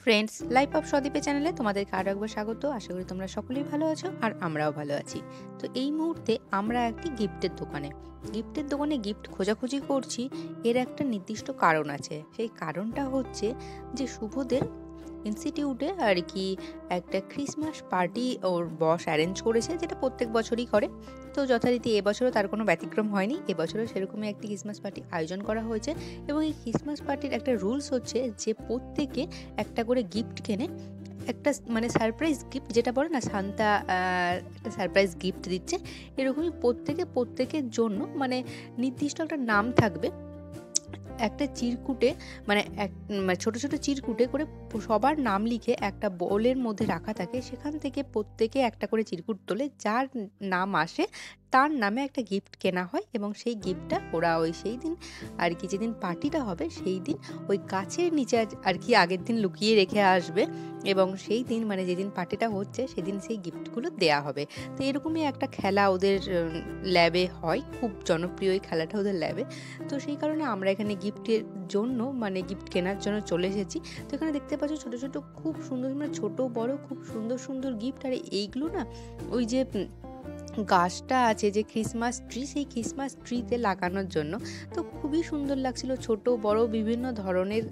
Friends, life of সদীপে চ্যানেলে তোমাদেরকে আরও একবার স্বাগত। আশা করি তোমরা সকলেই ভালো আছো আর আমরাও ভালো আছি। তো এই মুহূর্তে আমরা একটি গিফটের দোকানে গিফট খোঁজাখুঁজি করছি। এর একটা নির্দিষ্ট কারণ আছে। সেই কারণটা হচ্ছে যে শুভদের ইনস্টিটিউটে আর কি একটা ক্রিসমাস পার্টি ওর বস অ্যারেঞ্জ করেছে, যেটা প্রত্যেক বছরই করে। তো যথারীতি এবছরও তার কোনো ব্যতিক্রম হয়নি। এবছরও সেরকমই একটি ক্রিসমাস পার্টি আয়োজন করা হয়েছে এবং এই ক্রিসমাস পার্টির একটা রুলস হচ্ছে যে প্রত্যেকে একটা করে গিফট কেনে। একটা মানে সারপ্রাইজ গিফট, যেটা বলে না সান্তা একটা সারপ্রাইজ গিফট দিচ্ছে, এরকমই প্রত্যেকের জন্য মানে নির্দিষ্ট একটা নাম থাকবে। একটা চিরকুটে মানে ছোট ছোট চিরকুটে করে সবার নাম লিখে একটা বোলের মধ্যে রাখা থাকে। সেখান থেকে প্রত্যেকে একটা করে চিরকুট তোলে, যার নাম আসে তার নামে একটা গিফট কেনা হয় এবং সেই গিফটটা ওরা ওই সেই দিন আর কি, যেদিন পার্টিটা হবে সেই দিন ওই গাছের নিচে আর কি আগের দিন লুকিয়ে রেখে আসবে এবং সেই দিন মানে যেদিন পার্টিটা হচ্ছে সেদিন সেই গিফটগুলো দেয়া হবে। তো এরকমই একটা খেলা ওদের ল্যাবে হয়, খুব জনপ্রিয় এই খেলাটা ওদের ল্যাবে। তো সেই কারণে আমরা এখানে গিফটের জন্য মানে গিফট কেনার জন্য চলে এসেছি। তো এখানে দেখতে পাচ্ছ ছোটো ছোটো খুব সুন্দর মানে ছোটো বড় খুব সুন্দর সুন্দর গিফট। আর এইগুলো না ওই যে গাছটা আছে যে ক্রিসমাস ট্রি, সেই ক্রিসমাস ট্রিতে লাগানোর জন্য। তো খুবই সুন্দর লাগছিল, ছোট বড় বিভিন্ন ধরনের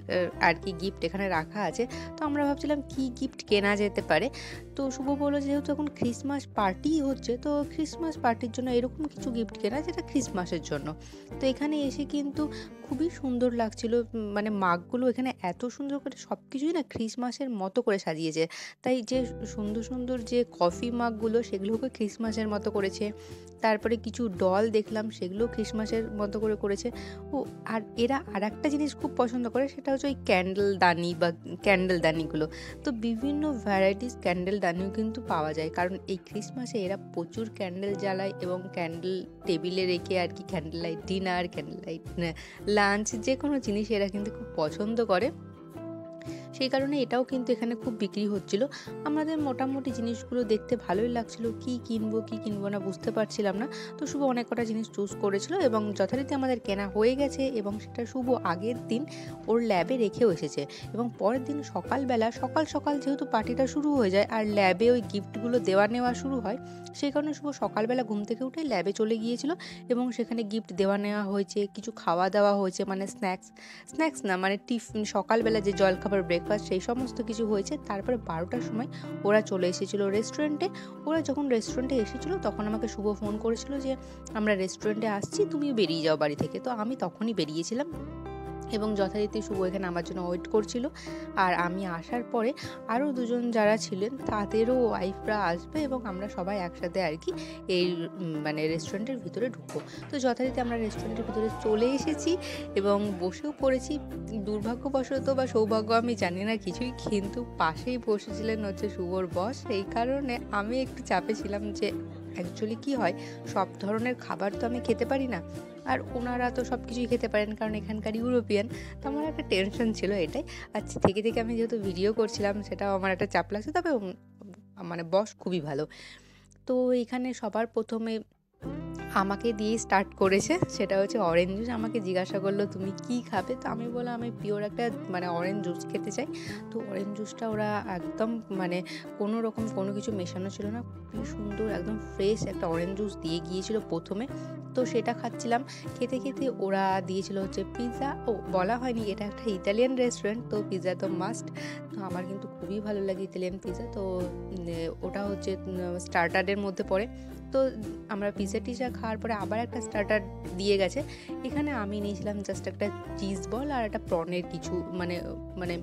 আর কি গিফট এখানে রাখা আছে। তো আমরা ভাবছিলাম কি গিফট কেনা যেতে পারে। তো শুভ বললো যেহেতু এখন ক্রিসমাস পার্টি হচ্ছে, তো ক্রিসমাস পার্টির জন্য এরকম কিছু গিফট কেনা যেটা ক্রিসমাসের জন্য। তো এখানে এসে কিন্তু খুবই সুন্দর লাগছিল, মানে মাগগুলো এখানে এত সুন্দর করে সব কিছুই না ক্রিসমাসের মতো করে সাজিয়েছে। তাই যে সুন্দর সুন্দর যে কফি মাগগুলো সেগুলোকে ক্রিসমাসের মতো করেছে। তারপরে কিছু ডল দেখলাম, সেগুলো ক্রিসমাসের মতো করে করেছে। ও আর এরা আর একটা জিনিস খুব পছন্দ করে, সেটা হচ্ছে ওই ক্যান্ডেল দানিগুলো। তো বিভিন্ন ভ্যারাইটিস ক্যান্ডেল দানিও কিন্তু পাওয়া যায়, কারণ এই ক্রিসমাসে এরা প্রচুর ক্যান্ডেল জ্বালায় এবং ক্যান্ডেল টেবিলে রেখে আর কি candle light dinner, candle light lunch, যে কোনো জিনিস এরা কিন্তু খুব পছন্দ করে। সেই কারণে এটাও কিন্তু এখানে খুব বিক্রি হচ্ছিল। আমাদের মোটামুটি জিনিসগুলো দেখতে ভালোই লাগছিল, কি কিনবো না বুঝতে পারছিলাম না। তো শুভ অনেক কটা জিনিস চুজ করেছিল এবং যথারীতি আমাদের কেনা হয়ে গেছে এবং সেটা শুভ আগের দিন ওর ল্যাবে রেখেও এসেছে এবং পরের দিন সকালবেলা সকাল যেহেতু পার্টিটা শুরু হয়ে যায় আর ল্যাবে ওই গিফটগুলো দেওয়া নেওয়া শুরু হয়, সেই কারণে শুভ সকালবেলা ঘুম থেকে উঠে ল্যাবে চলে গিয়েছিল এবং সেখানে গিফট দেওয়া নেওয়া হয়েছে, কিছু খাওয়া দাওয়া হয়েছে, মানে স্ন্যাক্স না মানে টিফিন, সকালবেলা যে জলখাবার ব্রেকফাস্ট সেই সমস্ত কিছু হয়েছে। তারপরে 12টার সময় ওরা চলে এসেছিলো রেস্টুরেন্টে। ওরা যখন রেস্টুরেন্টে এসেছিলো তখন আমাকে শুভ ফোন করেছিল যে আমরা রেস্টুরেন্টে আসছি, তুমিও বেরিয়ে যাও বাড়ি থেকে। তো আমি তখনই বেরিয়েছিলাম এবং যথারীতি শুভ এখানে আমার জন্য ওয়েট করছিল। আর আমি আসার পরে আরও দুজন যারা ছিলেন তাদেরও ওয়াইফরা আসবে এবং আমরা সবাই একসাথে আর কি এই মানে রেস্টুরেন্টের ভিতরে ঢুকবো। তো যথারীতি আমরা রেস্টুরেন্টের ভিতরে চলে এসেছি এবং বসেও পড়েছি। দুর্ভাগ্যবশত বা সৌভাগ্য আমি জানি না কিছুই, কিন্তু পাশেই বসেছিলেন হচ্ছে শুভর বস। এই কারণে আমি একটু চাপে ছিলাম যে অ্যাকচুয়ালি কী হয়, সব ধরনের খাবার তো আমি খেতে পারি না আর ওনারা তো সব কিছুই খেতে পারেন কারণ এখানকার ইউরোপিয়ান। তো আমার একটা টেনশন ছিল এটাই। আচ্ছা থেকে আমি যেহেতু ভিডিও করছিলাম সেটাও আমার একটা চাপ লাগছে, তবে মানে বস খুবই ভালো। তো এখানে সবার প্রথমে আমাকে দিয়েই স্টার্ট করেছে, সেটা হচ্ছে অরেঞ্জ জুস। আমাকে জিজ্ঞাসা করলো তুমি কি খাবে, তো আমি বললাম আমি পিওর একটা মানে অরেঞ্জ জুস খেতে চাই। তো অরেঞ্জ জুসটা ওরা একদম মানে কোনো রকম কোনো কিছু মেশানো ছিল না, খুবই সুন্দর একদম ফ্রেশ একটা অরেঞ্জ জুস দিয়ে গিয়েছিল প্রথমে। তো সেটা খাচ্ছিলাম, খেতে ওরা দিয়েছিল হচ্ছে পিৎজা। বলা হয়নি এটা একটা ইতালিয়ান রেস্টুরেন্ট, তো পিৎজা তো মাস্ট। তো আমার কিন্তু খুবই ভালো লাগে ইতালিয়ান পিৎজা। তো ওটা হচ্ছে স্টার্টারের মধ্যে পড়ে। তো আমরা পিৎজা খাওয়ার পরে আবার একটা স্টার্টার দিয়ে গেছে। এখানে আমি নিয়েছিলাম জাস্ট একটা চিজ বল আর একটা প্রনের কিছু মানে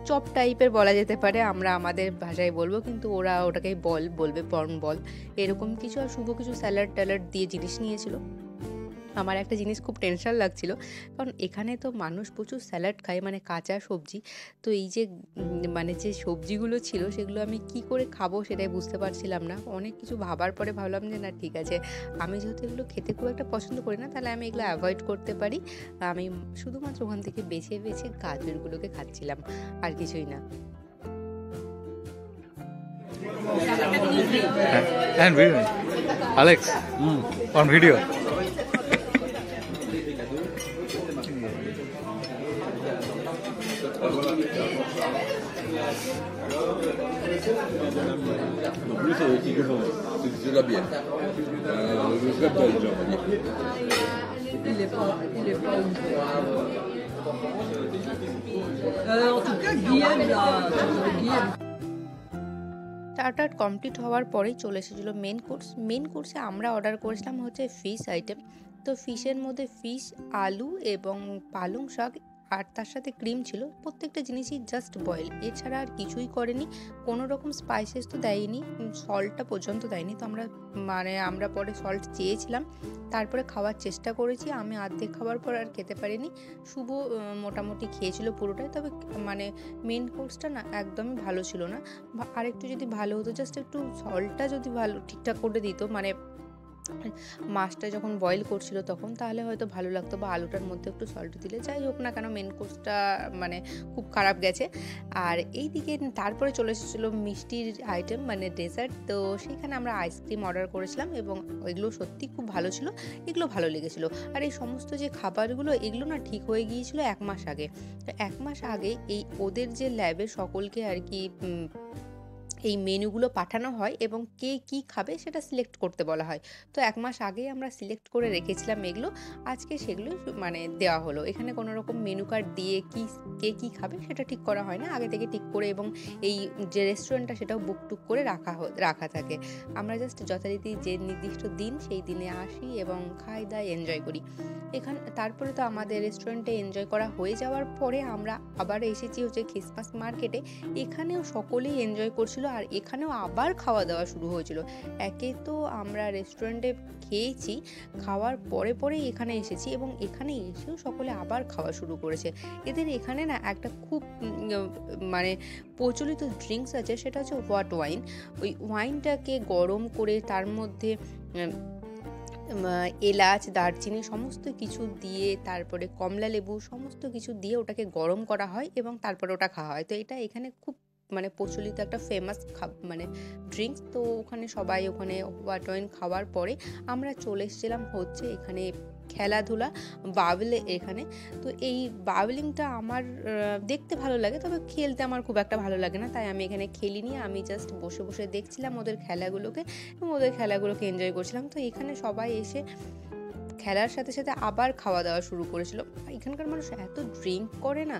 চপ টাইপের বলা যেতে পারে, আমরা আমাদের ভাষায় বলবো, কিন্তু ওরা ওটাকেই বলবে প্রন বল এরকম কিছু। আর শুভ কিছু স্যালাড ট্যালাড দিয়ে জিনিস নিয়েছিল। আমার একটা জিনিস খুব টেনশন লাগছিল, কারণ এখানে তো মানুষ প্রচুর স্যালাড খায় মানে কাঁচা সবজি। তো এই যে মানে যে সবজিগুলো ছিল সেগুলো আমি কি করে খাবো সেটাই বুঝতে পারছিলাম না। অনেক কিছু ভাবার পরে ভাবলাম যে না ঠিক আছে, আমি যেহেতু এগুলো খেতে খুব একটা পছন্দ করি না, তাহলে আমি এগুলো অ্যাভয়েড করতে পারি। আমি শুধুমাত্র ওখান থেকে বেছে গাজরগুলোকে খাচ্ছিলাম, আর কিছুই না। And video. Alex, on video. En plus, c'est quelque chose. C'est de la bière. Le crêpe belge, on va dire. Il est pas ouf. En tout cas, Guillaume, là, Guillaume. Starter complete হওয়ার পরেই চলে এসেছিলো main কোর্সে আমরা order করেছিলাম হচ্ছে fish item. তো ফিশের মধ্যে ফিশ, আলু এবং পালং শাক আর তার সাথে ক্রিম ছিল। প্রত্যেকটা জিনিসই জাস্ট বয়েল, এছাড়া আর কিছুই করেনি। কোনো রকম স্পাইসেস তো দেয়নি, সল্টটা পর্যন্ত দেয়নি। তো আমরা পরে সল্ট চেয়েছিলাম, তারপরে খাওয়ার চেষ্টা করেছি। আমি অর্ধেক খাওয়ার পর আর খেতে পারিনি। শুভ মোটামুটি খেয়েছিল পুরোটাই। তবে মেন কোর্সটা না একদমই ভালো ছিল না। আর একটু যদি ভালো হতো, জাস্ট একটু সল্টটা যদি ভালো ঠিকঠাক করে দিত, মাছটা যখন বয়েল করছিল তখন, তাহলে হয়তো ভালো লাগতো, বা আলুটার মধ্যে একটু সল্ট দিলে। যাই হোক না কেন, মেন কোর্সটা খুব খারাপ গেছে। আর এইদিকে তারপরে চলে এসেছিলো মিষ্টির আইটেম, ডেজার্ট। তো সেখানে আমরা আইসক্রিম অর্ডার করেছিলাম এবং এগুলো সত্যি খুব ভালো ছিল, এগুলো ভালো লেগেছিলো। আর এই সমস্ত যে খাবারগুলো, এগুলো না ঠিক হয়ে গিয়েছিল 1 মাস আগে। তো 1 মাস আগে এই ওদের যে ল্যাবে সকলকে আর কি এই মেনুগুলো পাঠানো হয় এবং কে কী খাবে সেটা সিলেক্ট করতে বলা হয়। তো 1 মাস আগেই আমরা সিলেক্ট করে রেখেছিলাম এগুলো। আজকে সেগুলো দেওয়া হলো। এখানে কোনো রকম মেনু কার্ড দিয়ে কে কী খাবে সেটা ঠিক করা হয় না, আগে থেকে ঠিক করে, এবং এই যে রেস্টুরেন্টটা সেটাও বুক করে রাখা থাকে। আমরা জাস্ট যথারীতি যে নির্দিষ্ট দিন সেই দিনে আসি এবং খাই দাই এনজয় করি। তারপরে তো আমাদের রেস্টুরেন্টে এনজয় করা হয়ে যাওয়ার পরে আমরা আবার এসেছি হচ্ছে ক্রিসমাস মার্কেটে। এখানেও সকলেই এনজয় করছিল, আর এখানেও আবার খাওয়া দাওয়া শুরু হয়েছিল। একে তো আমরা রেস্টুরেন্টে খেয়েছি, খাওয়ার পরেই এখানে এসেছি, এবং এখানে এসেও সকলে আবার খাওয়া শুরু করেছে। এদের এখানে না একটা খুব প্রচলিত ড্রিঙ্কস আছে, সেটা হচ্ছে হোয়াট ওয়াইন। ওই ওয়াইনটাকে গরম করে তার মধ্যে এলাচ, দারচিনি সমস্ত কিছু দিয়ে, তারপরে কমলা লেবু সমস্ত কিছু দিয়ে ওটাকে গরম করা হয় এবং তারপরে ওটা খাওয়া হয়। তো এটা এখানে খুব প্রচলিত একটা ফেমাস ড্রিঙ্কস। তো সবাই ওখানে হোয়াইট ওয়াইন খাওয়ার পরে আমরা চলে এসেছিলাম হচ্ছে এখানে খেলাধুলা বাবলে এখানে। তো এই বাবলিংটা আমার দেখতে ভালো লাগে, তবে খেলতে আমার খুব একটা ভালো লাগে না, তাই আমি এখানে খেলিনি। আমি জাস্ট বসে বসে দেখছিলাম ওদের খেলাগুলোকে এবং ওদের খেলাগুলোকে এনজয় করছিলাম। তো এখানে সবাই এসে খেলার সাথে সাথে আবার খাওয়া দাওয়া শুরু করেছিল। এখানকার মানুষ এত ড্রিঙ্ক করে না,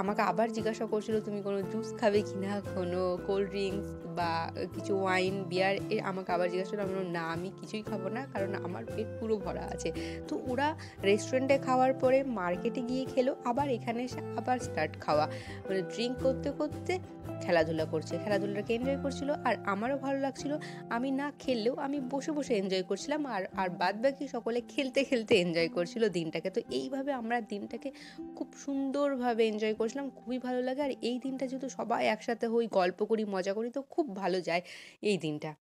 আমাকে আবার জিজ্ঞাসা করছিল তুমি কোনো জুস খাবে কিনা, কোনো কোল্ড ড্রিঙ্কস বা কিছু ওয়াইন, বিয়ার। আমাকে আবার জিজ্ঞাসা করলো, আমি বললাম না, আমি কিছুই খাবো না, কারণ আমার পেট পুরো ভরা আছে। তো ওরা রেস্টুরেন্টে খাওয়ার পরে মার্কেটে গিয়ে খেলো, আবার এখানে এসে আবার স্টার্ট খাওয়া, ড্রিঙ্ক করতে করতে খেলাধুলা করছে, খেলাধুলাটাকে এনজয় করছিল। আর আমারও ভালো লাগছিল, আমি না খেললেও আমি বসে বসে এনজয় করছিলাম, আর বাদ বাকি সকলে খেলতে খেলতে এনজয় করছিল দিনটাকে। তো এইভাবে আমরা দিনটাকে খুব সুন্দরভাবে এনজয় করছিলাম, খুবই ভালো লাগে। আর এই দিনটা যেহেতু সবাই একসাথে হই, গল্প করি, মজা করি, তো খুব ভালো যায় এই দিনটা।